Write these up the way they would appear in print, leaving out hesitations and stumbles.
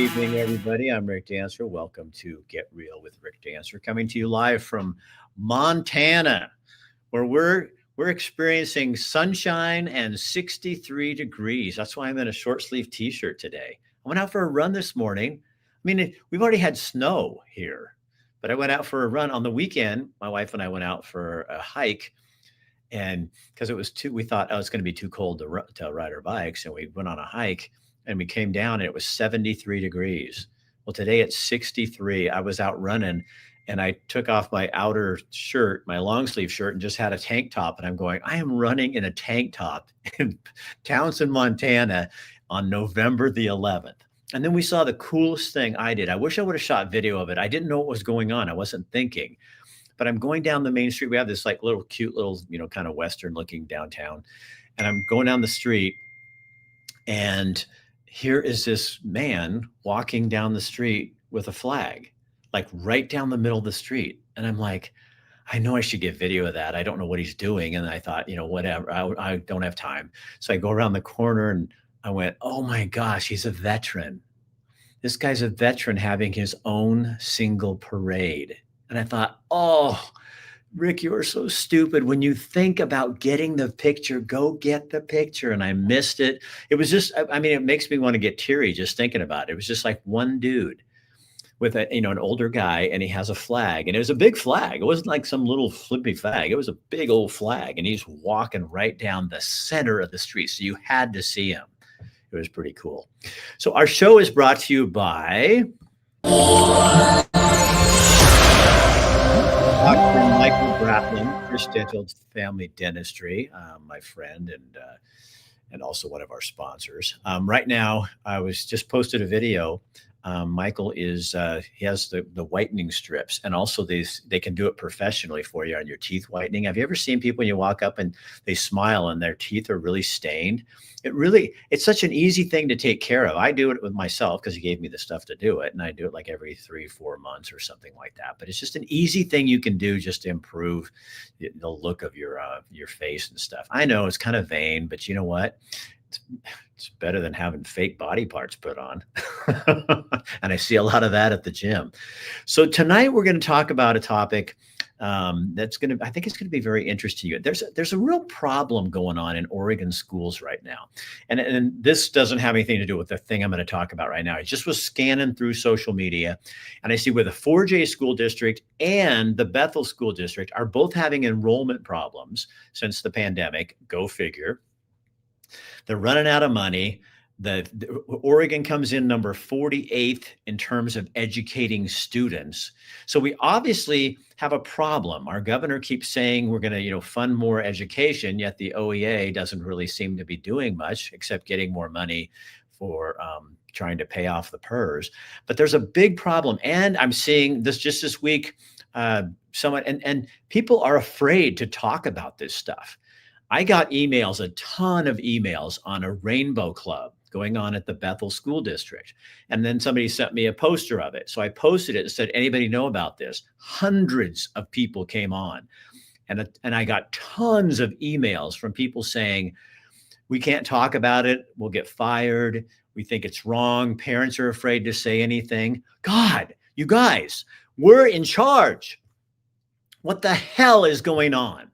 evening, everybody. I'm Rick Dancer. Welcome to Get Real with Rick Dancer, coming to you live from Montana, where we're experiencing sunshine and 63 degrees. That's why I'm in a short sleeve t-shirt today. I went out for a run this morning. We've already had snow here, but I went out for a run on the weekend. My wife and I went out for a hike, and because we thought, oh, it's going to be too cold to ride our bikes, and we went on a hike, and we came down, and it was 73 degrees. Well, today it's 63. I was out running, and I took off my outer shirt, my long sleeve shirt, and just had a tank top. And I'm going, I am running in a tank top in Townsend, Montana on November the 11th. And then we saw the coolest thing I did. I wish I would have shot video of it. I didn't know what was going on. I wasn't thinking. But I'm going down the main street. We have this like little cute little, kind of Western looking downtown. And I'm going down the street, and here is this man walking down the street with a flag, like right down the middle of the street. And I'm like, I know I should get video of that. I don't know what he's doing. And I thought, whatever, I don't have time. So I go around the corner, and I went, oh my gosh, he's a veteran. This guy's a veteran having his own single parade. And I thought, oh, Rick, you are so stupid. When you think about getting the picture, go get the picture. And I missed it. It was just, it makes me want to get teary just thinking about it. It was just like one dude with an older guy, and he has a flag, and it was a big flag. It wasn't like some little flippy flag. It was a big old flag, and he's walking right down the center of the street. So you had to see him. It was pretty cool. So our show is brought to you by Dr. Michael Bratlin, Chris Dental Family Dentistry, my friend, and also one of our sponsors. Right now, I was just posted a video. Michael he has the whitening strips, and also they can do it professionally for you on your teeth whitening. Have you ever seen people when you walk up and they smile and their teeth are really stained? It's such an easy thing to take care of. I do it with myself because he gave me the stuff to do it, and I do it like every 3-4 months or something like that. But it's just an easy thing you can do just to improve the look of your face and stuff. I know it's kind of vain, but you know what? It's better than having fake body parts put on. And I see a lot of that at the gym. So tonight we're going to talk about a topic I think it's going to be very interesting to you. There's a real problem going on in Oregon schools right now. And this doesn't have anything to do with the thing I'm going to talk about right now. I just was scanning through social media, and I see where the 4J school district and the Bethel school district are both having enrollment problems since the pandemic. Go figure. They're running out of money. The Oregon comes in number 48th in terms of educating students. So we obviously have a problem. Our governor keeps saying we're going to, fund more education, yet the OEA doesn't really seem to be doing much except getting more money for trying to pay off the PERS. But there's a big problem. And I'm seeing this week, someone, and people are afraid to talk about this stuff. I got emails, a ton of emails on a rainbow club going on at the Bethel School District. And then somebody sent me a poster of it. So I posted it and said, anybody know about this? Hundreds of people came on. And I got tons of emails from people saying, we can't talk about it. We'll get fired. We think it's wrong. Parents are afraid to say anything. God, you guys, we're in charge. What the hell is going on?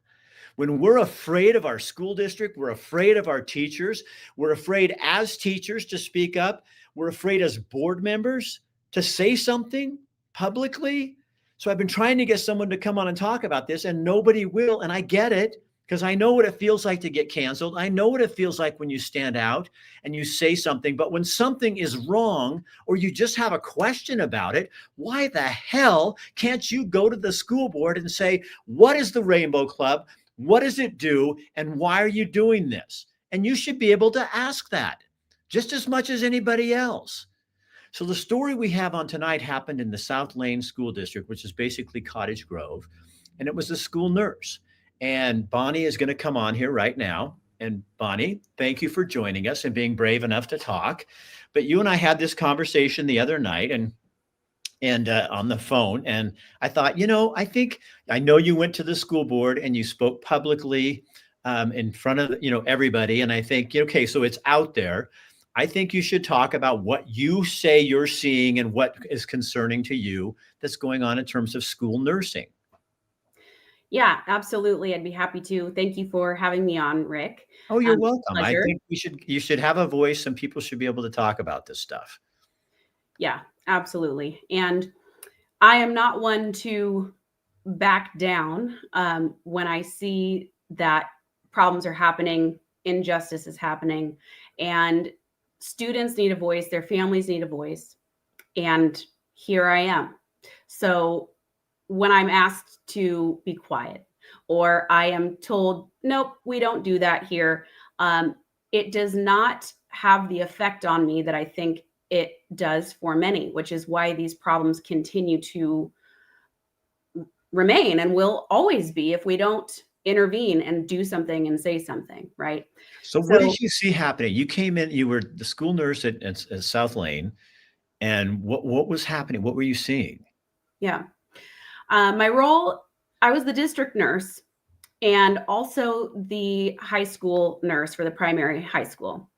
When we're afraid of our school district, we're afraid of our teachers, we're afraid as teachers to speak up, we're afraid as board members to say something publicly. So I've been trying to get someone to come on and talk about this, and nobody will. And I get it, because I know what it feels like to get canceled. I know what it feels like when you stand out and you say something. But when something is wrong, or you just have a question about it, why the hell can't you go to the school board and say, what is the Rainbow Club? What does it do? And why are you doing this? And you should be able to ask that just as much as anybody else. So the story we have on tonight happened in the South Lane School District, which is basically Cottage Grove. And it was the school nurse. And Bonnie is going to come on here right now. And Bonnie, thank you for joining us and being brave enough to talk. But you and I had this conversation the other night, and on the phone. And I thought, I know you went to the school board and you spoke publicly in front of, everybody. And I think, okay, so it's out there. I think you should talk about what you say you're seeing and what is concerning to you that's going on in terms of school nursing. Yeah, absolutely. I'd be happy to. Thank you for having me on, Rick. Oh, you're welcome. I Pleasure. think you should have a voice and people should be able to talk about this stuff. Yeah, absolutely. And I am not one to back down when I see that problems are happening, injustice is happening, and students need a voice, their families need a voice. And here I am. So when I'm asked to be quiet, or I am told, nope, we don't do that here, it does not have the effect on me that I think it does for many, which is why these problems continue to remain and will always be if we don't intervene and do something and say something, right? So what So, did you see happening? You came in, you were the school nurse at South Lane, and what was happening? What were you seeing? yeah, my role, I was the district nurse and also the high school nurse for the primary high school.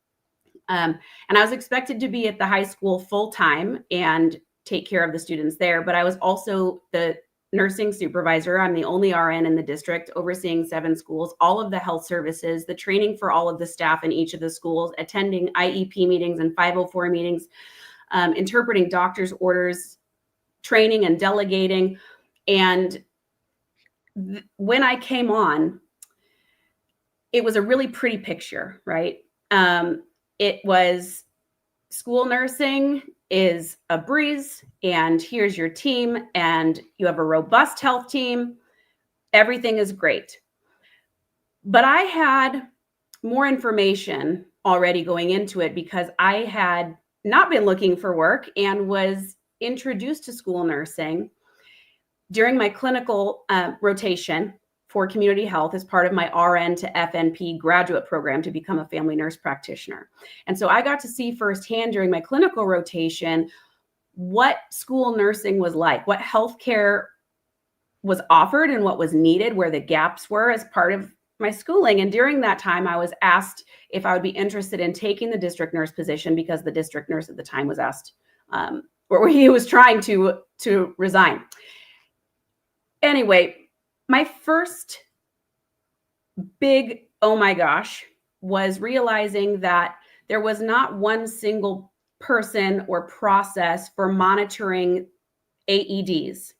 And I was expected to be at the high school full time and take care of the students there. But I was also the nursing supervisor. I'm the only RN in the district, overseeing 7 schools, all of the health services, the training for all of the staff in each of the schools, attending IEP meetings and 504 meetings, interpreting doctor's orders, training and delegating. And when I came on, it was a really pretty picture, right? It was school nursing is a breeze, and here's your team, and you have a robust health team. Everything is great. But I had more information already going into it because I had not been looking for work and was introduced to school nursing during my clinical rotation for community health as part of my RN to FNP graduate program to become a family nurse practitioner. And so I got to see firsthand during my clinical rotation what school nursing was like, what healthcare was offered and what was needed, where the gaps were as part of my schooling. And during that time, I was asked if I would be interested in taking the district nurse position because the district nurse at the time was asked, or he was trying to resign. Anyway, my first big, oh my gosh, was realizing that there was not one single person or process for monitoring AEDs,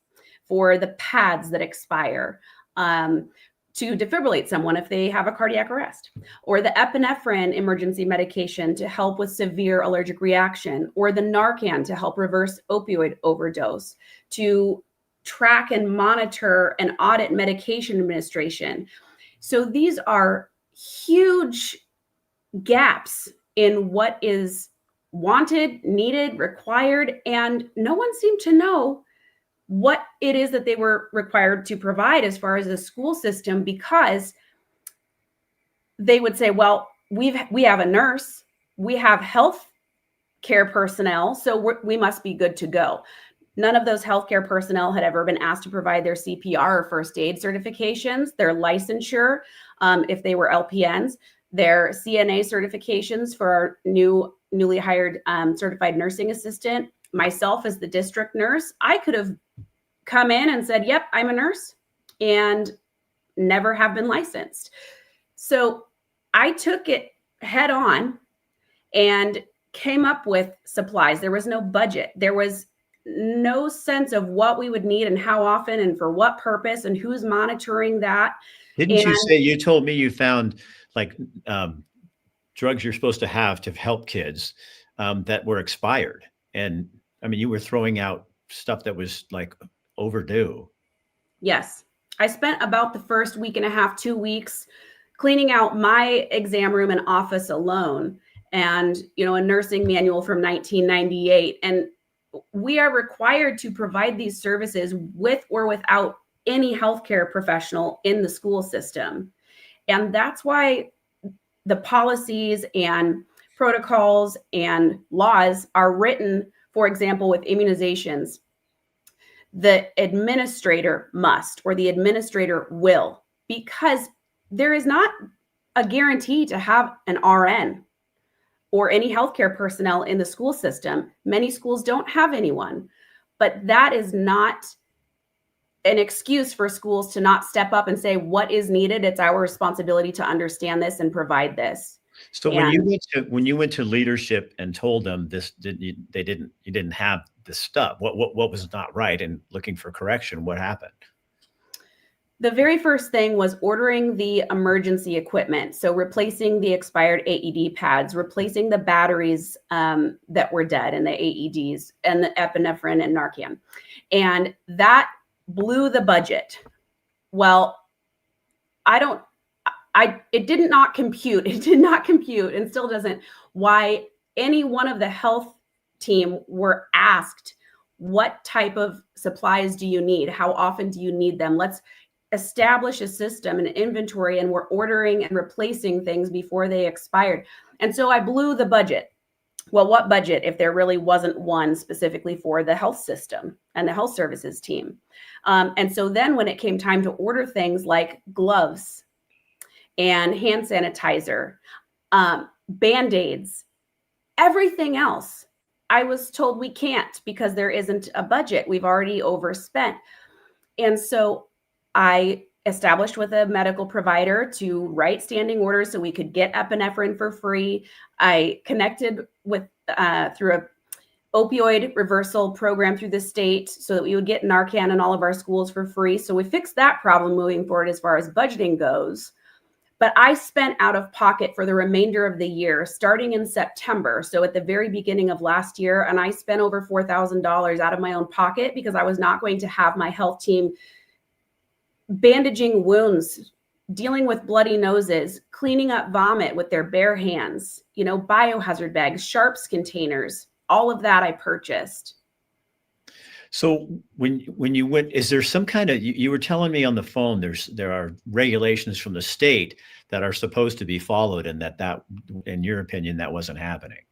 for the pads that expire, to defibrillate someone if they have a cardiac arrest, or the epinephrine emergency medication to help with severe allergic reaction, or the Narcan to help reverse opioid overdose, to track and monitor and audit medication administration. So these are huge gaps in what is wanted, needed, required, and no one seemed to know what it is that they were required to provide as far as the school system, because they would say, well, we have a nurse, we have health care personnel, so we must be good to go. None of those healthcare personnel had ever been asked to provide their CPR or first aid certifications, their licensure, if they were LPNs, their CNA certifications for our newly hired certified nursing assistant. Myself as the district nurse, I could have come in and said, yep, I'm a nurse, and never have been licensed. So I took it head on and came up with supplies. There was no budget. There was no sense of what we would need and how often and for what purpose and who's monitoring that. Didn't you say you told me you found like drugs you're supposed to help kids that were expired? And I mean, you were throwing out stuff that was like overdue. Yes. I spent about the first week and a half, 2 weeks cleaning out my exam room and office alone, and, a nursing manual from 1998. And we are required to provide these services with or without any healthcare professional in the school system. And that's why the policies and protocols and laws are written, for example, with immunizations. The administrator must, or the administrator will, because there is not a guarantee to have an RN or any healthcare personnel in the school system. Many schools don't have anyone, but that is not an excuse for schools to not step up and say what is needed. It's our responsibility to understand this and provide this. So when And you went to leadership and told them this didn't you, they didn't you didn't have this stuff. What was not right and looking for correction? What happened? the very first thing was ordering the emergency equipment. So replacing the expired AED pads, replacing the batteries that were dead in the AEDs, and the epinephrine and Narcan. And that blew the budget. Well, it did not compute. It did not compute and still doesn't why any one of the health team were asked, what type of supplies do you need? How often do you need them? Let's establish a system and inventory, and we're ordering and replacing things before they expired. And so I blew the budget. Well, what budget if there really wasn't one specifically for the health system and the health services team? And so then when it came time to order things like gloves and hand sanitizer, Band-Aids, everything else, I was told we can't because there isn't a budget. We've already overspent. And so I established with a medical provider to write standing orders so we could get epinephrine for free. I connected with through a opioid reversal program through the state so that we would get Narcan in all of our schools for free. So we fixed that problem moving forward as far as budgeting goes. But I spent out of pocket for the remainder of the year, starting in September. So at the very beginning of last year, and I spent over $4,000 out of my own pocket because I was not going to have my health team bandaging wounds, dealing with bloody noses, cleaning up vomit with their bare hands, biohazard bags, sharps containers, all of that I purchased. So when you went, is there some kind of, you were telling me on the phone, there are regulations from the state that are supposed to be followed, and that in your opinion, that wasn't happening.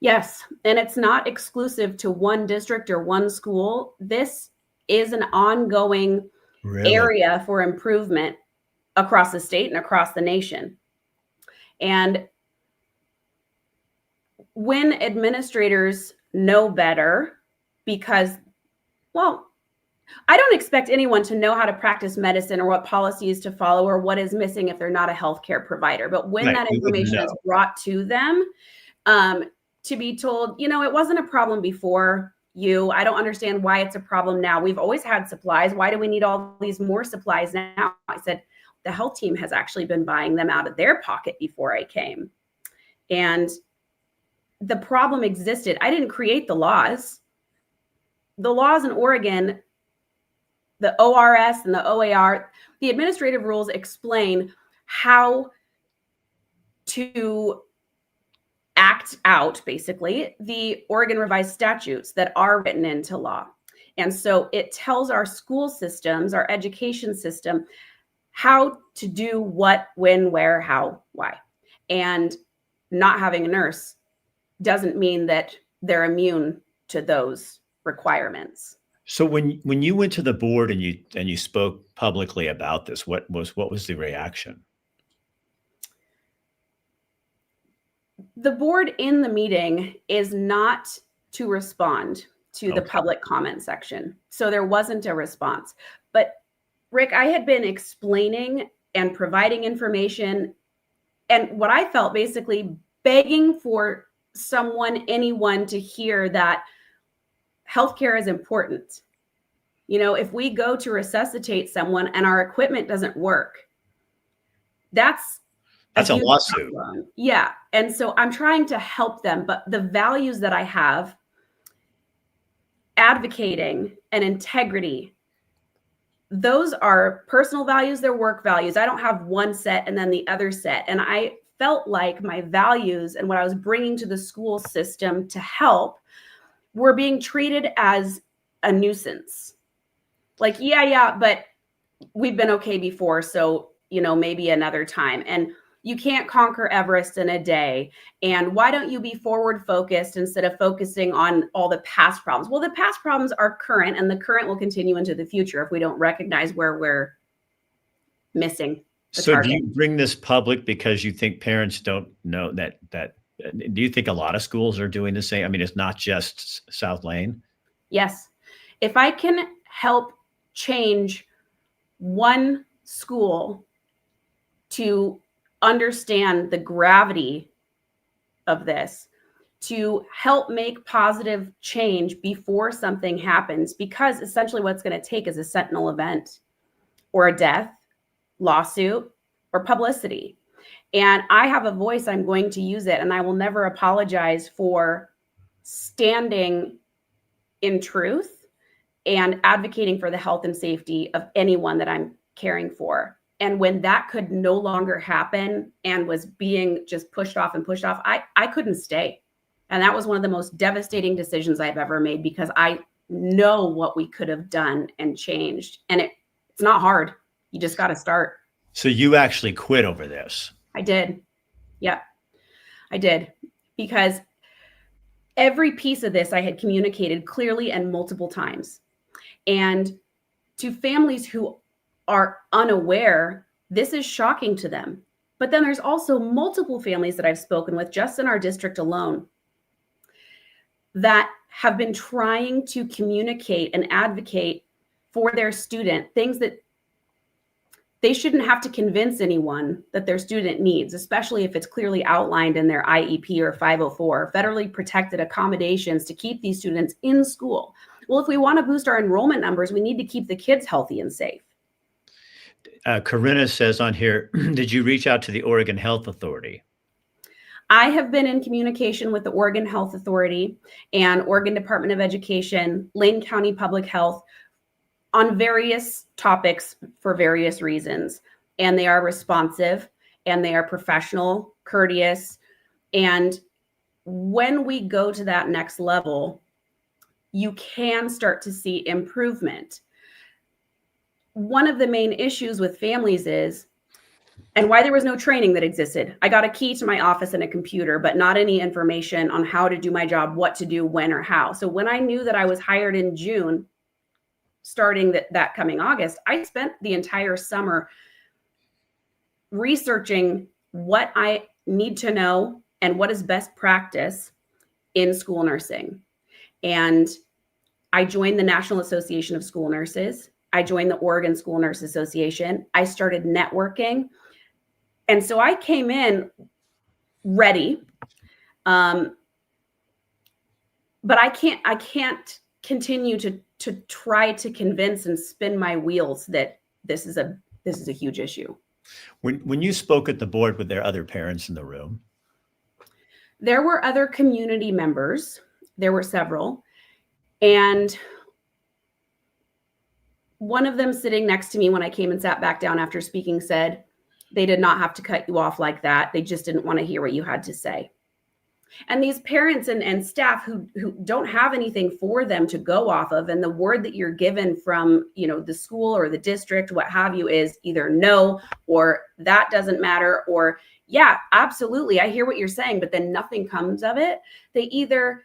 Yes. And it's not exclusive to one district or one school. This is an ongoing area for improvement across the state and across the nation. And when administrators know better, because, well, I don't expect anyone to know how to practice medicine or what policies to follow or what is missing if they're not a healthcare provider. But when that information is brought to them, to be told, it wasn't a problem before, I don't understand why it's a problem now. We've always had supplies. Why do we need all these more supplies now? I said, the health team has actually been buying them out of their pocket before I came. And the problem existed. I didn't create the laws. The laws in Oregon, the ORS and the OAR, the administrative rules explain how to act out, basically, the Oregon revised statutes that are written into law. And so it tells our school systems, our education system, how to do what, when, where, how, why. And not having a nurse doesn't mean that they're immune to those requirements. So when you went to the board and you spoke publicly about this, what was the reaction? The board in the meeting is not to respond to the public comment section. So there wasn't a response. But Rick, I had been explaining and providing information and what I felt basically begging for anyone to hear that healthcare is important. If we go to resuscitate someone and our equipment doesn't work, that's a lawsuit. Problem. Yeah. And so I'm trying to help them, but the values that I have, advocating and integrity, those are personal values, they're work values. I don't have one set and then the other set. And I felt like my values and what I was bringing to the school system to help were being treated as a nuisance. Like, yeah, but we've been okay before. So, maybe another time. And you can't conquer Everest in a day. And why don't you be forward focused instead of focusing on all the past problems? Well, the past problems are current, and the current will continue into the future if we don't recognize where we're missing the So target. do you bring this public because you think parents don't know that Do you think a lot of schools are doing the same? I mean, it's not just South Lane. Yes. If I can help change one school to understand the gravity of this, to help make positive change before something happens, because essentially what's going to take is a sentinel event or a death, lawsuit, or publicity. And I have a voice, I'm going to use it, and I will never apologize for standing in truth and advocating for the health and safety of anyone that I'm caring for. And when that could no longer happen and was being just pushed off and pushed off, I couldn't stay. And that was one of the most devastating decisions I've ever made, because I know what we could have done and changed. And it's not hard. You just got to start. So you actually quit over this? I did. Yeah, I did. Because every piece of this I had communicated clearly and multiple times. And to families who are unaware, this is shocking to them. But then there's also multiple families that I've spoken with just in our district alone that have been trying to communicate and advocate for their student, things that they shouldn't have to convince anyone that their student needs, especially if it's clearly outlined in their IEP or 504, federally protected accommodations to keep these students in school. Well, if we want to boost our enrollment numbers, we need to keep the kids healthy and safe. Corinna says on here, did you reach out to the Oregon Health Authority? I have been in communication with the Oregon Health Authority and Oregon Department of Education, Lane County Public Health, on various topics for various reasons. And they are responsive and they are professional, courteous. And when we go to that next level, you can start to see improvement. One of the main issues with families is, and why there was no training that existed. I got a key to my office and a computer, but not any information on how to do my job, what to do, when, or how. So when I knew that I was hired in June, starting that coming August, I spent the entire summer researching what I need to know and what is best practice in school nursing. And I joined the National Association of School Nurses. I joined the Oregon School Nurse Association. I started networking. And so I came in ready. But I can't continue to try to convince and spin my wheels that this is a huge issue. When you spoke at the board, were there other parents in the room? There were other community members. There were several. And one of them sitting next to me when I came and sat back down after speaking said, they did not have to cut you off like that. They just didn't want to hear what you had to say. And these parents and staff who don't have anything for them to go off of, and the word that you're given from, the school or the district, what have you, is either no, or that doesn't matter, or yeah, absolutely, I hear what you're saying, but then nothing comes of it. They either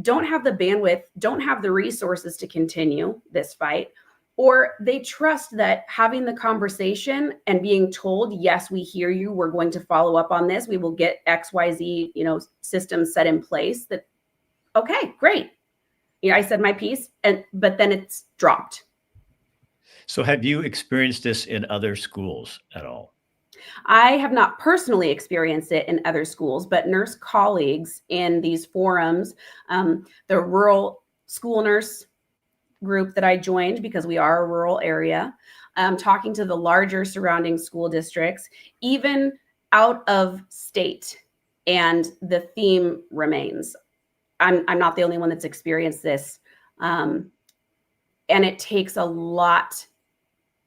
don't have the bandwidth, don't have the resources to continue this fight, or they trust that having the conversation and being told, yes, we hear you, we're going to follow up on this, we will get XYZ, systems set in place, that, okay, great. I said my piece, but then it's dropped. So have you experienced this in other schools at all? I have not personally experienced it in other schools, but nurse colleagues in these forums, the rural school nurse group that I joined, because we are a rural area, talking to the larger surrounding school districts, even out of state. And the theme remains. I'm not the only one that's experienced this. And it takes a lot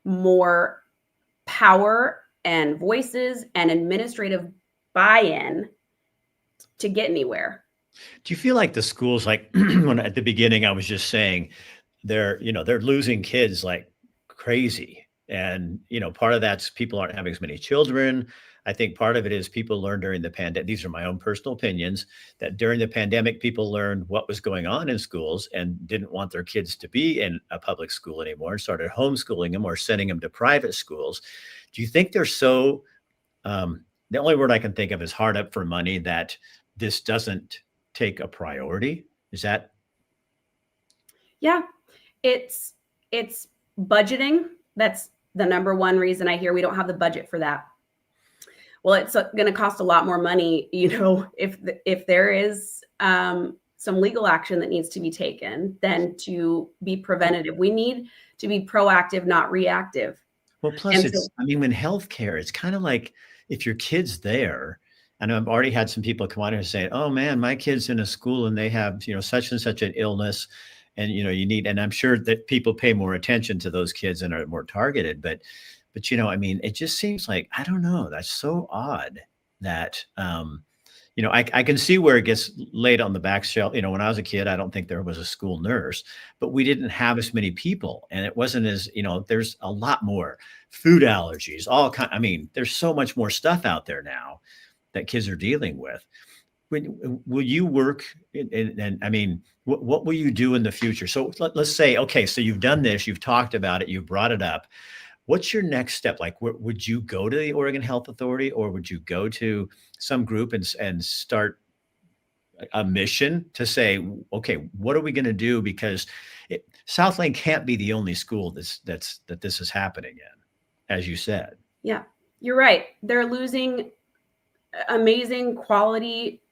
more power and voices and administrative buy-in to get anywhere. Do you feel like the schools, like when at the beginning I was just saying, they're losing kids like crazy. And, part of that's people aren't having as many children. I think part of it is people learned during the pandemic. These are my own personal opinions, that during the pandemic, people learned what was going on in schools and didn't want their kids to be in a public school anymore, and started homeschooling them or sending them to private schools. Do you think they're so the only word I can think of is hard up for money, that this doesn't take a priority. Is that? Yeah, it's it's budgeting. That's the number one reason I hear we don't have the budget for that. Well, it's going to cost a lot more money, if there is some legal action that needs to be taken, than to be preventative. We need to be proactive, not reactive. Well, plus And so, it's, I mean, when healthcare, it's kind of like if your kid's there, and I've already had some people come on here and say, "Oh man, my kid's in a school and they have, such and such an illness." And you need, and I'm sure that people pay more attention to those kids and are more targeted, but I mean, it just seems like, I don't know, that's so odd that I can see where it gets laid on the back shelf. When I was a kid, I don't think there was a school nurse, but we didn't have as many people. And it wasn't as, there's a lot more food allergies, I mean, there's so much more stuff out there now that kids are dealing with. Will you work and I mean, what will you do in the future? So let's say, okay, so you've done this, you've talked about it, you've brought it up. What's your next step? Like, would you go to the Oregon Health Authority, or would you go to some group and start a mission to say, okay, what are we going to do? Because South Lane can't be the only school that this is happening in, as you said. yeah, you're right. They're losing amazing quality,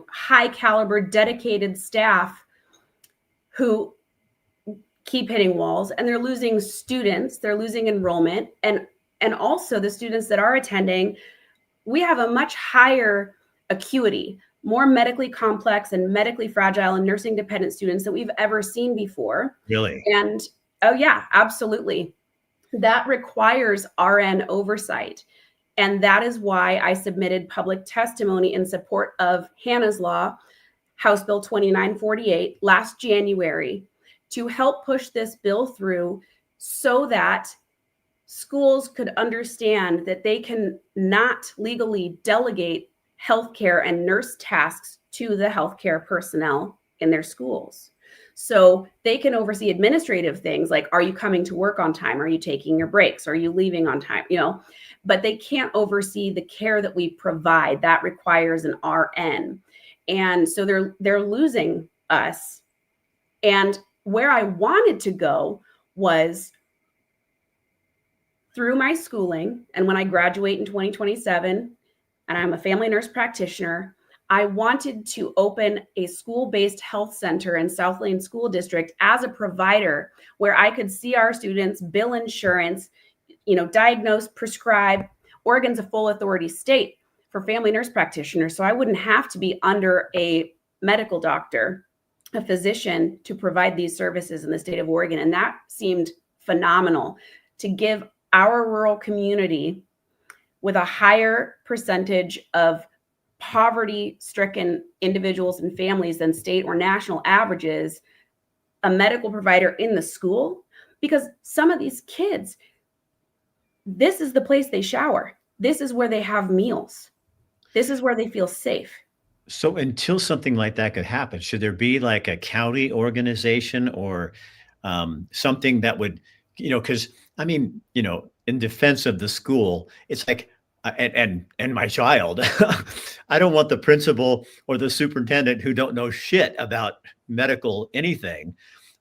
high caliber, dedicated staff who keep hitting walls, and they're losing students, they're losing enrollment, and also the students that are attending, we have a much higher acuity, more medically complex and medically fragile and nursing dependent students that we've ever seen before. Really? And oh yeah, absolutely. That requires RN oversight. And that is why I submitted public testimony in support of Hannah's Law, House Bill 2948, last January, to help push this bill through so that schools could understand that they can not legally delegate healthcare and nurse tasks to the healthcare personnel in their schools. So they can oversee administrative things like, are you coming to work on time? Are you taking your breaks? Are you leaving on time? But they can't oversee the care that we provide. That requires an RN. And so they're losing us. And where I wanted to go was through my schooling. And when I graduate in 2027, and I'm a family nurse practitioner, I wanted to open a school-based health center in South Lane School District as a provider, where I could see our students, bill insurance, diagnose, prescribe. Oregon's a full authority state for family nurse practitioners, so I wouldn't have to be under a medical doctor, a physician, to provide these services in the state of Oregon. And that seemed phenomenal, to give our rural community with a higher percentage of poverty-stricken individuals and families than state or national averages, a medical provider in the school. Because some of these kids, this is the place they shower. This is where they have meals. This is where they feel safe. So until something like that could happen, should there be like a county organization or something that would, because I mean, in defense of the school, it's like, and my child, I don't want the principal or the superintendent who don't know shit about medical anything.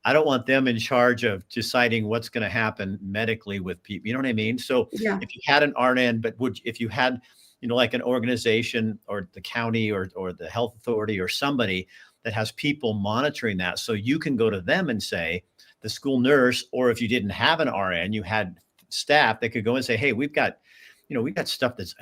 I don't want them in charge of deciding what's going to happen medically with people. You know what I mean? So Yeah. if you had an RN, but if you had, like an organization or the county or the health authority or somebody that has people monitoring that, so you can go to them and say, the school nurse, or if you didn't have an RN, you had staff that could go and say, hey, we've got stuff this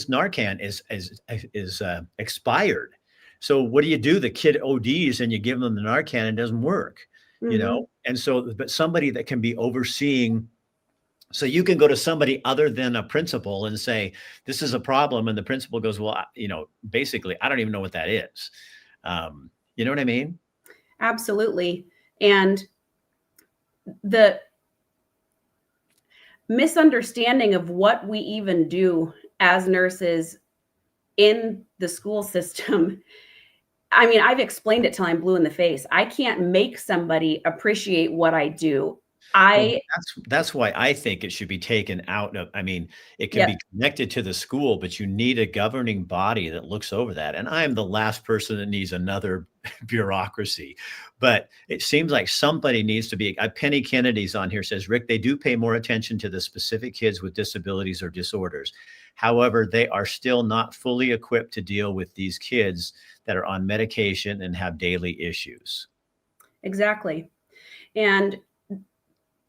Narcan is expired. So what do? The kid ODs and you give them the Narcan and it doesn't work. Mhm. And so, but somebody that can be overseeing, so you can go to somebody other than a principal and say, this is a problem. And the principal goes, well, basically, I don't even know what that is. You know what I mean? Absolutely. And the misunderstanding of what we even do as nurses in the school system. I mean, I've explained it till I'm blue in the face. I can't make somebody appreciate what I do. Well, I, that's why I think it should be taken out of, I mean, it can yep, be connected to the school, but you need a governing body that looks over that, and I am the last person that needs another bureaucracy, but it seems like somebody needs to be Penny Kennedy's on here, says, "Rick, they do pay more attention to the specific kids with disabilities or disorders. However, they are still not fully equipped to deal with these kids that are on medication and have daily issues." exactly. And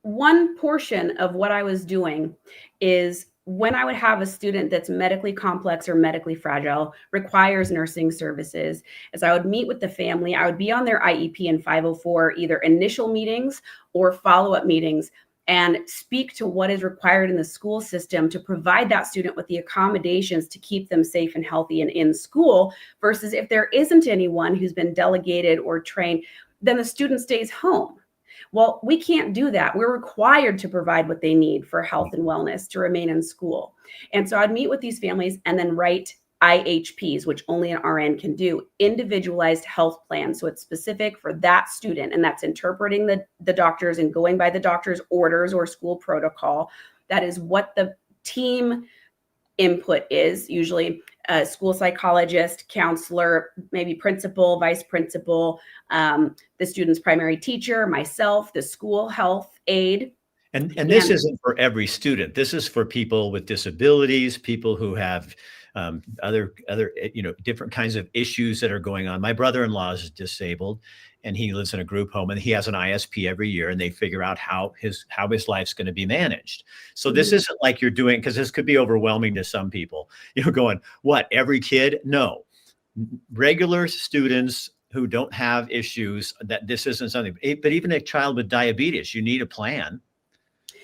one portion of what I was doing is when I would have a student that's medically complex or medically fragile, requires nursing services, as I would meet with the family, I would be on their IEP and 504, either initial meetings or follow up meetings, and speak to what is required in the school system to provide that student with the accommodations to keep them safe and healthy and in school, versus if there isn't anyone who's been delegated or trained, then the student stays home. Well, we can't do that. We're required to provide what they need for health and wellness to remain in school. And so I'd meet with these families and then write IHPs, which only an RN can do, individualized health plans. So it's specific for that student, and that's interpreting the doctors and going by the doctor's orders or school protocol. That is what the team input is, usually a school psychologist, counselor, maybe principal, vice principal, the student's primary teacher, myself, the school health aide. And this isn't for every student. This is for people with disabilities, people who have other different kinds of issues that are going on. My brother-in-law is disabled, and he lives in a group home, and he has an ISP every year, and they figure out how his life's going to be managed. So this isn't like you're doing, because this could be overwhelming to some people. Going, what, every kid? No, regular students who don't have issues. That this isn't something. But even a child with diabetes, you need a plan.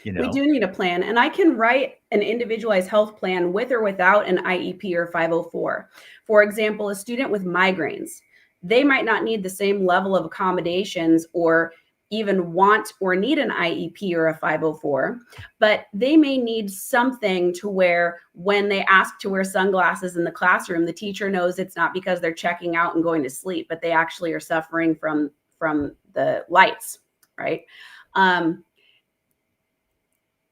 We do need a plan, and I can write an individualized health plan with or without an IEP or 504. For example, a student with migraines, they might not need the same level of accommodations or even want or need an IEP or a 504, but they may need something to where when they ask to wear sunglasses in the classroom, the teacher knows it's not because they're checking out and going to sleep, but they actually are suffering from the lights, right?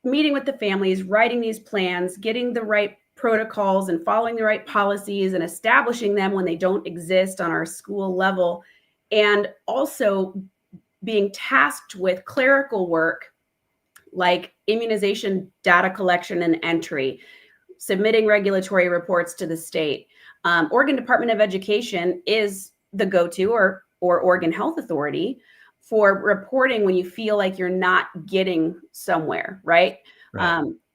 Meeting with the families, writing these plans, getting the right protocols and following the right policies and establishing them when they don't exist on our school level, and also being tasked with clerical work like immunization data collection and entry, submitting regulatory reports to the state. Oregon Department of Education is the go-to, or Oregon Health Authority, for reporting when you feel like you're not getting somewhere, right?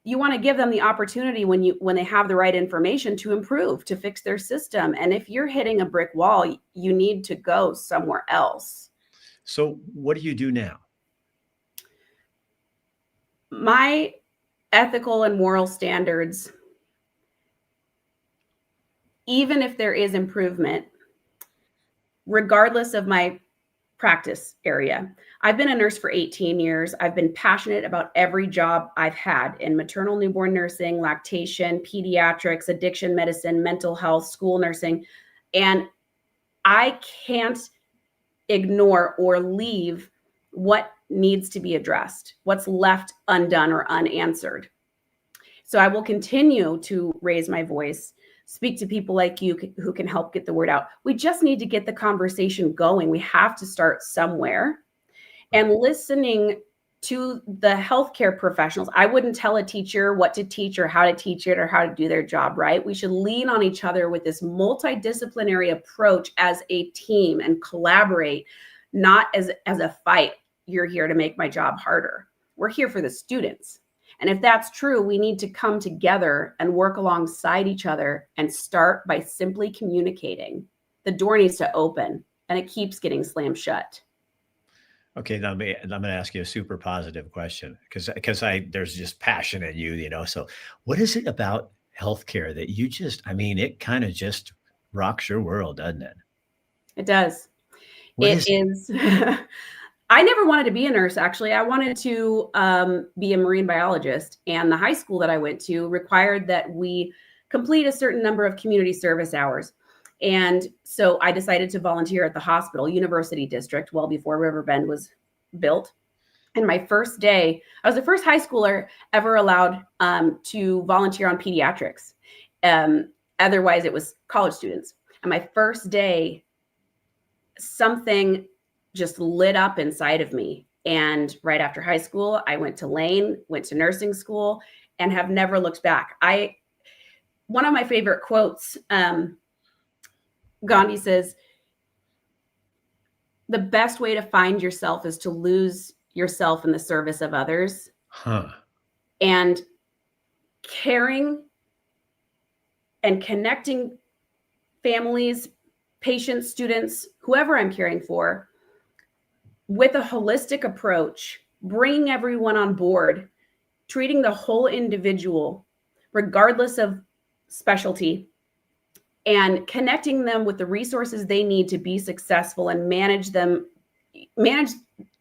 You want to give them the opportunity when they have the right information to improve, to fix their system. And if you're hitting a brick wall, you need to go somewhere else. So what do you do now? My ethical and moral standards, even if there is improvement, regardless of my practice area. I've been a nurse for 18 years. I've been passionate about every job I've had in maternal newborn nursing, lactation, pediatrics, addiction medicine, mental health, school nursing. And I can't ignore or leave what needs to be addressed, what's left undone or unanswered. So I will continue to raise my voice, speak to people like you who can help get the word out. We just need to get the conversation going. We have to start somewhere. And listening to the healthcare professionals, I wouldn't tell a teacher what to teach or how to teach it or how to do their job, right? We should lean on each other with this multidisciplinary approach as a team and collaborate, not as a fight. You're here to make my job harder. We're here for the students. And if that's true, we need to come together and work alongside each other and start by simply communicating. The door needs to open, and it keeps getting slammed shut. Okay, now I'm going to ask you a super positive question, because there's just passion in you, So what is it about healthcare that you just, it kind of just rocks your world, doesn't it? It does. What is I never wanted to be a nurse, actually. I wanted to be a marine biologist. And the high school that I went to required that we complete a certain number of community service hours. And so I decided to volunteer at the hospital, University District, well before Riverbend was built. And my first day, I was the first high schooler ever allowed to volunteer on pediatrics. Otherwise, it was college students. And my first day, something just lit up inside of me. And right after high school, I went to Lane, went to nursing school, and have never looked back. One of my favorite quotes, Gandhi says, the best way to find yourself is to lose yourself in the service of others. Huh. And caring and connecting families, patients, students, whoever I'm caring for, with a holistic approach, bringing everyone on board, treating the whole individual, regardless of specialty, and connecting them with the resources they need to be successful and manage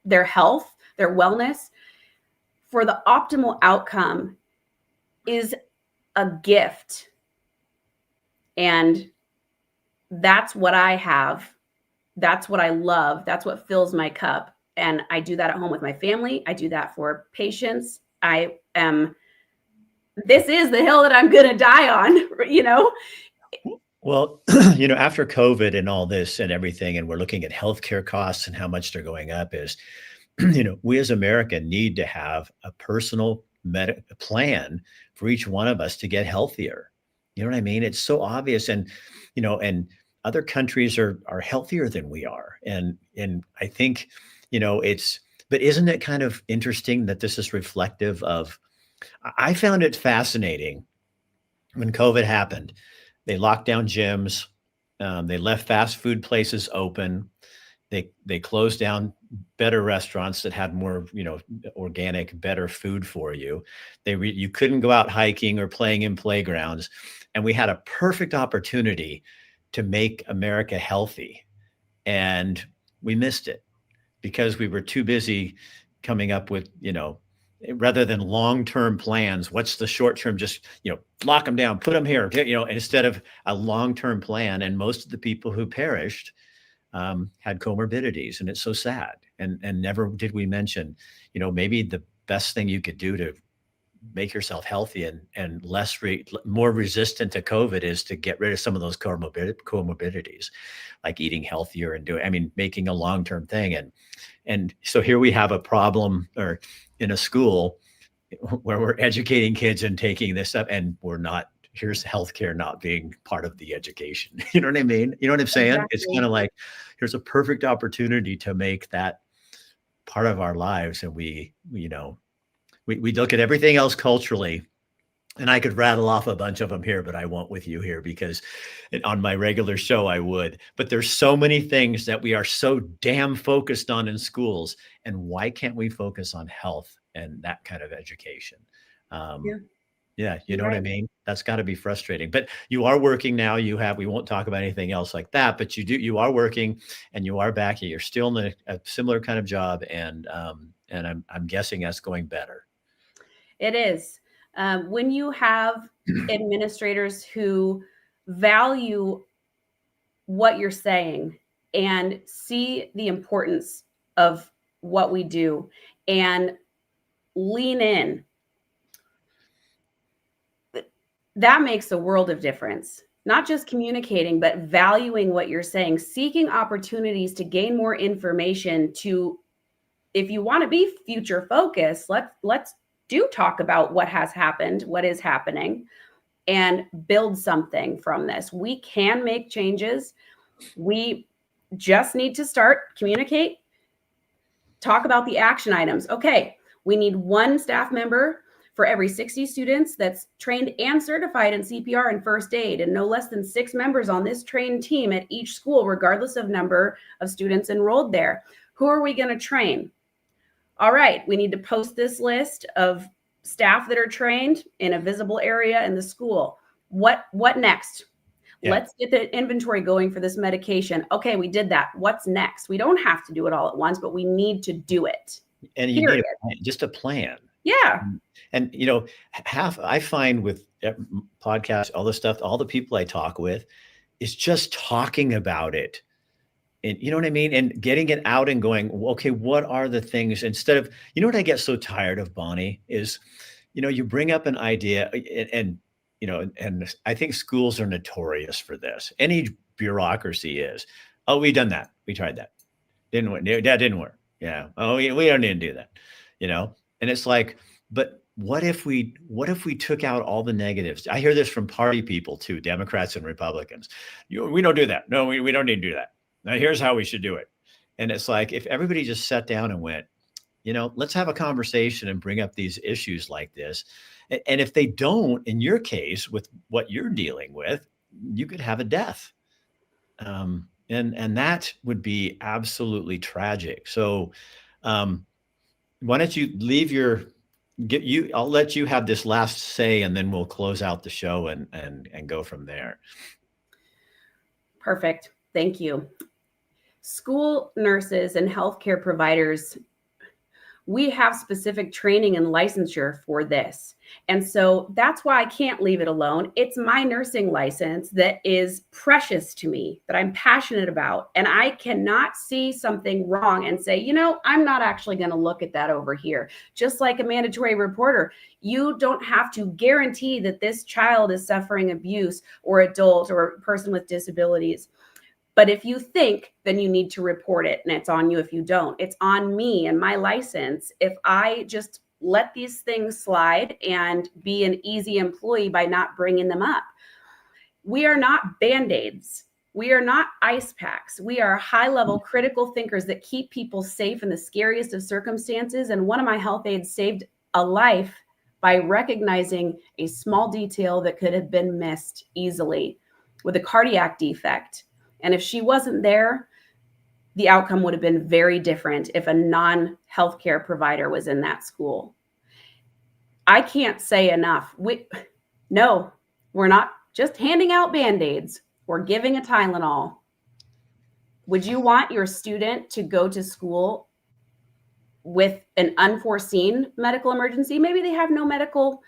their health, their wellness for the optimal outcome is a gift. And that's what I have. That's what I love. That's what fills my cup. And I do that at home with my family. I do that for patients. This is the hill that I'm going to die on, Well, after COVID and all this and everything, and we're looking at healthcare costs and how much they're going up is, we as America need to have a personal plan for each one of us to get healthier. You know what I mean? It's so obvious. And, and other countries are healthier than we are. And I think, but isn't it kind of interesting that this is reflective of, I found it fascinating when COVID happened. They locked down gyms. They left fast food places open. They closed down better restaurants that had more, organic, better food for you. You couldn't go out hiking or playing in playgrounds. And we had a perfect opportunity to make America healthy. And we missed it because we were too busy coming up with, rather than long-term plans, what's the short-term, just, lock them down, put them here, instead of a long-term plan. And most of the people who perished had comorbidities, and it's so sad. And never did we mention, maybe the best thing you could do to make yourself healthy and more resistant to COVID is to get rid of some of those comorbidities, like eating healthier and making a long-term thing. And so here we have a problem or in a school where we're educating kids and taking this up, and here's healthcare not being part of the education. You know what I mean? You know what I'm saying? Exactly. It's kind of like, here's a perfect opportunity to make that part of our lives. And we look at everything else culturally, and I could rattle off a bunch of them here, but I won't with you here because on my regular show I would. But there's so many things that we are so damn focused on in schools. And why can't we focus on health and that kind of education? Yeah, you know what I mean? That's got to be frustrating. But you are working now. We won't talk about anything else like that, but you are working and you are back. You're still in a similar kind of job. And I'm guessing that's going better. It is. When you have administrators who value what you're saying and see the importance of what we do and lean in, that makes a world of difference. Not just communicating, but valuing what you're saying, seeking opportunities to gain more information if you want to be future focused, let's do talk about what has happened, what is happening, and build something from this. We can make changes. We just need to start, communicate, talk about the action items. Okay, we need one staff member for every 60 students that's trained and certified in CPR and first aid, and no less than 6 members on this trained team at each school, regardless of number of students enrolled there. Who are we going to train? All right, we need to post this list of staff that are trained in a visible area in the school. What next? Yeah. Let's get the inventory going for this medication. Okay, we did that. What's next? We don't have to do it all at once, but we need to do it. And you need just a plan. Yeah. And, I find with podcasts, all this stuff, all the people I talk with, is just talking about it And you know what I mean? And getting it out and going, "Well, okay, what are the things instead of, you know what I get so tired of, Bonnie, is, you bring up an idea and I think schools are notorious for this. Any bureaucracy is, oh, we done that. We tried that. Didn't work. That didn't work. Yeah. Oh, we don't need to do that. You know? And it's like, but what if we took out all the negatives? I hear this from party people too, Democrats and Republicans. We don't do that. No, we don't need to do that. Now here's how we should do it. And it's like if everybody just sat down and went, let's have a conversation and bring up these issues like this. And if they don't, in your case, with what you're dealing with, you could have a death. And that would be absolutely tragic. So why don't you leave I'll let you have this last say and then we'll close out the show and go from there. Perfect. Thank you. School nurses and healthcare providers, we have specific training and licensure for this. And so that's why I can't leave it alone. It's my nursing license that is precious to me, that I'm passionate about. And I cannot see something wrong and say, I'm not actually going to look at that over here. Just like a mandatory reporter, you don't have to guarantee that this child is suffering abuse or adult or person with disabilities. But if you think, then you need to report it, and it's on you if you don't. It's on me and my license if I just let these things slide and be an easy employee by not bringing them up. We are not Band-Aids. We are not ice packs. We are high-level critical thinkers that keep people safe in the scariest of circumstances. And one of my health aides saved a life by recognizing a small detail that could have been missed easily with a cardiac defect. And if she wasn't there, the outcome would have been very different if a non-healthcare provider was in that school. I can't say enough. No, we're not just handing out Band-Aids or giving a Tylenol. Would you want your student to go to school with an unforeseen medical emergency? Maybe they have known medical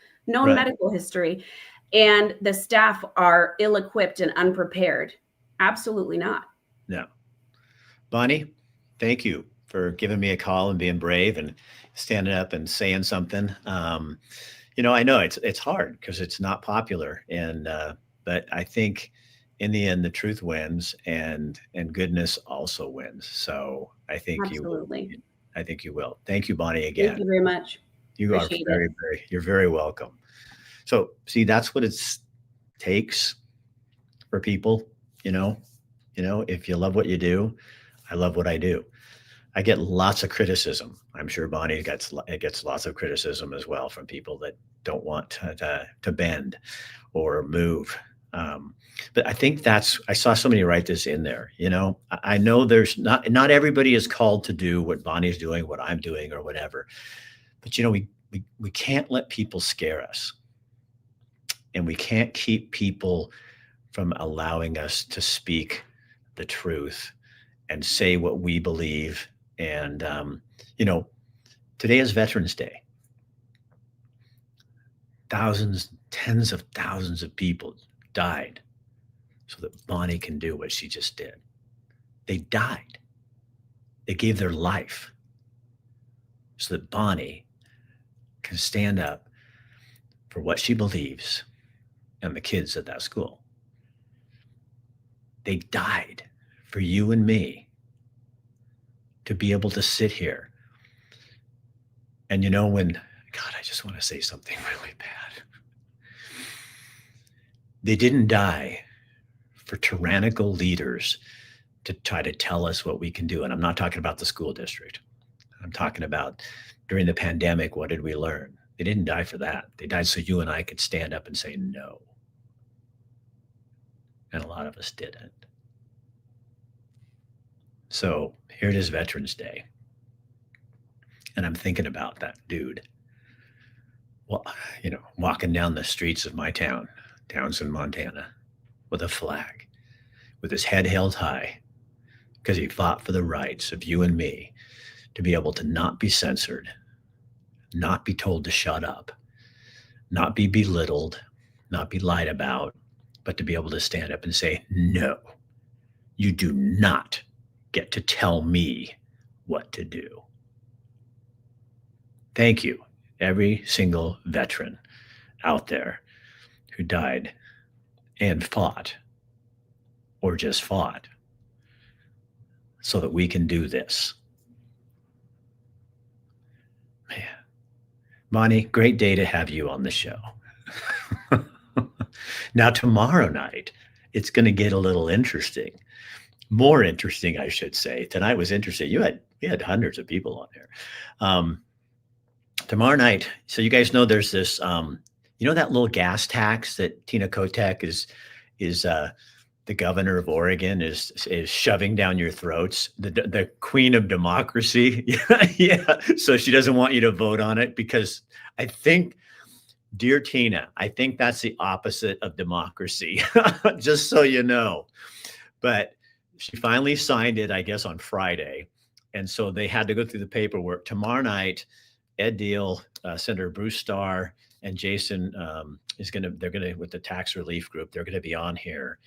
history, and the staff are ill-equipped and unprepared. Absolutely not. No. Bonnie, thank you for giving me a call and being brave and standing up and saying something. I know it's hard because it's not popular, but I think in the end the truth wins and goodness also wins. So I think Absolutely. you will. Thank you, Bonnie, again. Thank you very much. You are you're very welcome. So see, that's what it takes for people. If you love what you do, I love what I do. I get lots of criticism. I'm sure Bonnie gets lots of criticism as well from people that don't want to bend or move. But I think I saw somebody write this in there. I know there's not everybody is called to do what Bonnie's doing, what I'm doing, or whatever. But we can't let people scare us, and we can't keep people from allowing us to speak the truth and say what we believe. And, today is Veterans Day. Tens of thousands of people died so that Bonnie can do what she just did. They died. They gave their life so that Bonnie can stand up for what she believes and the kids at that school. They died for you and me to be able to sit here. And I just want to say something really bad. They didn't die for tyrannical leaders to try to tell us what we can do. And I'm not talking about the school district. I'm talking about during the pandemic, what did we learn? They didn't die for that. They died so you and I could stand up and say no. And a lot of us didn't. So here it is, Veterans Day. And I'm thinking about that dude. Well, walking down the streets of my town, Townsend, Montana, with a flag, with his head held high, because he fought for the rights of you and me to be able to not be censored, not be told to shut up, not be belittled, not be lied about, but to be able to stand up and say, no, you do not get to tell me what to do. Thank you, every single veteran out there who died and fought or just fought so that we can do this. Man. Bonnie, great day to have you on the show. Now, tomorrow night, it's going to get a little interesting. More interesting, I should say. Tonight was interesting. You had hundreds of people on there. Tomorrow night, so you guys know there's this, that little gas tax that Tina Kotek is the governor of Oregon is shoving down your throats, the queen of democracy. Yeah. So she doesn't want you to vote on it because I think, dear Tina, I think that's the opposite of democracy, just so you know. But she finally signed it, I guess, on Friday. And so they had to go through the paperwork. Tomorrow night, Ed Deal, Senator Bruce Starr, and Jason they're going to, with the tax relief group, they're going to be on here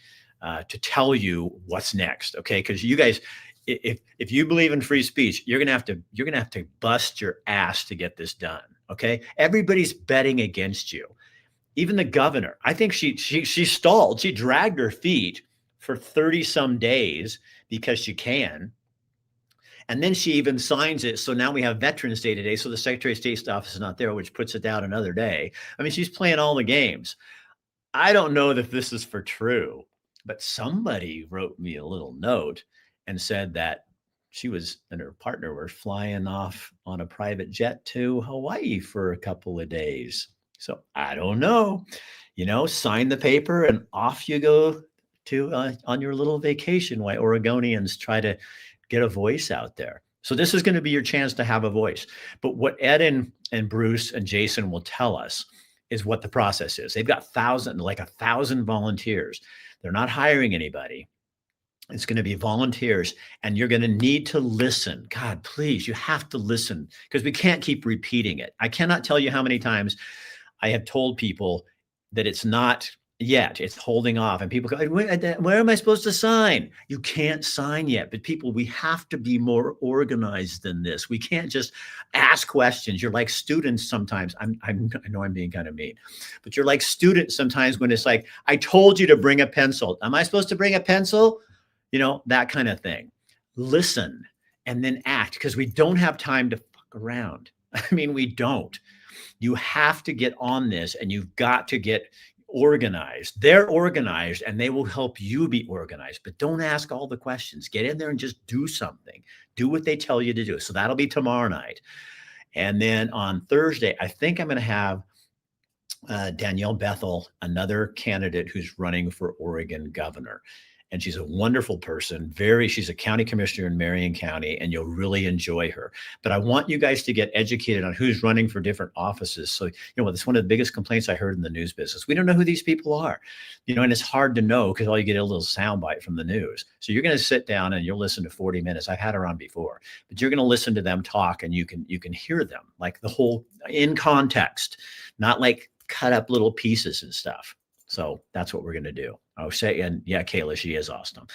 to tell you what's next. Okay. Because you guys, if you believe in free speech, you're going to have to bust your ass to get this done. Okay. Everybody's betting against you. Even the governor, I think she stalled. She dragged her feet for 30 some days because she can. And then she even signs it. So now we have Veterans Day today. So the Secretary of State's office is not there, which puts it out another day. I mean, she's playing all the games. I don't know if this is for true, but somebody wrote me a little note and said that she and her partner were flying off on a private jet to Hawaii for a couple of days. So I don't know, sign the paper and off you go to on your little vacation while Oregonians try to get a voice out there. So this is going to be your chance to have a voice. But what Ed and Bruce and Jason will tell us is what the process is. They've got 1,000 volunteers. They're not hiring anybody. It's going to be volunteers, and you're going to need to listen. God, please, you have to listen because we can't keep repeating it. I cannot tell you how many times I have told people that it's not yet, it's holding off, and people go, where am I supposed to sign? You can't sign yet. But people, we have to be more organized than this. We can't just ask questions. You're like students sometimes. I know I'm being kind of mean, but you're like students sometimes when it's like, I told you to bring a pencil. Am I supposed to bring a pencil? That kind of thing. Listen and then act, because we don't have time to fuck around. I mean, we don't. You have to get on this, and you've got to get organized. They're organized, and they will help you be organized, but don't ask all the questions. Get in there and just do something. Do what they tell you to do. So that'll be tomorrow night. And then on Thursday, I think I'm going to have Danielle Bethel, another candidate who's running for Oregon governor. And she's a wonderful person. She's a county commissioner in Marion County, and you'll really enjoy her. But I want you guys to get educated on who's running for different offices. So, it's one of the biggest complaints I heard in the news business. We don't know who these people are, and it's hard to know because all you get a little soundbite from the news. So you're going to sit down and you'll listen to 40 minutes. I've had her on before, but you're going to listen to them talk, and you can hear them like the whole in context, not like cut up little pieces and stuff. So that's what we're going to do. I'll say, and yeah, Kayla, she is awesome.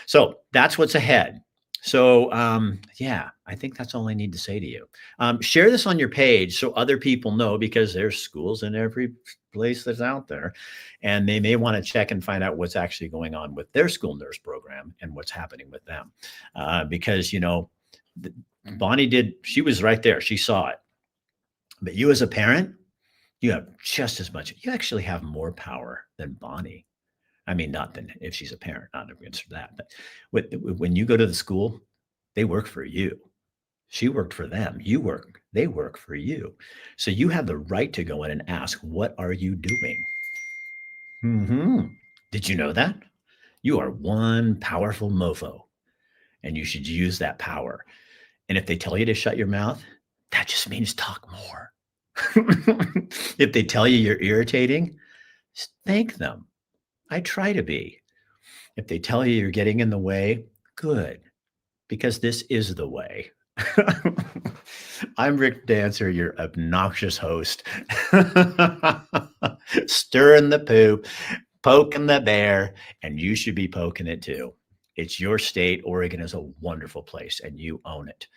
So that's what's ahead. So I think that's all I need to say to you. Share this on your page so other people know, because there's schools in every place that's out there, and they may want to check and find out what's actually going on with their school nurse program and what's happening with them. Because, Bonnie she was right there. She saw it. But you as a parent, you have just as much. You actually have more power than Bonnie. I mean, not than if she's a parent, not against that. But when you go to the school, they work for you. She worked for them. They work for you. So you have the right to go in and ask, what are you doing? Did you know that? You are one powerful mofo, and you should use that power. And if they tell you to shut your mouth, that just means talk more. If they tell you you're irritating, thank them. I try to be. If they tell you you're getting in the way, good, because this is the way. I'm Rick Dancer, your obnoxious host, stirring the poop, poking the bear, and you should be poking it too. It's your state. Oregon is a wonderful place, and you own it.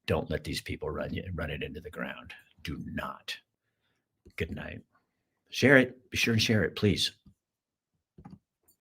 Don't let these people run it into the ground. Do not. Good night. Share it. Be sure and share it, please.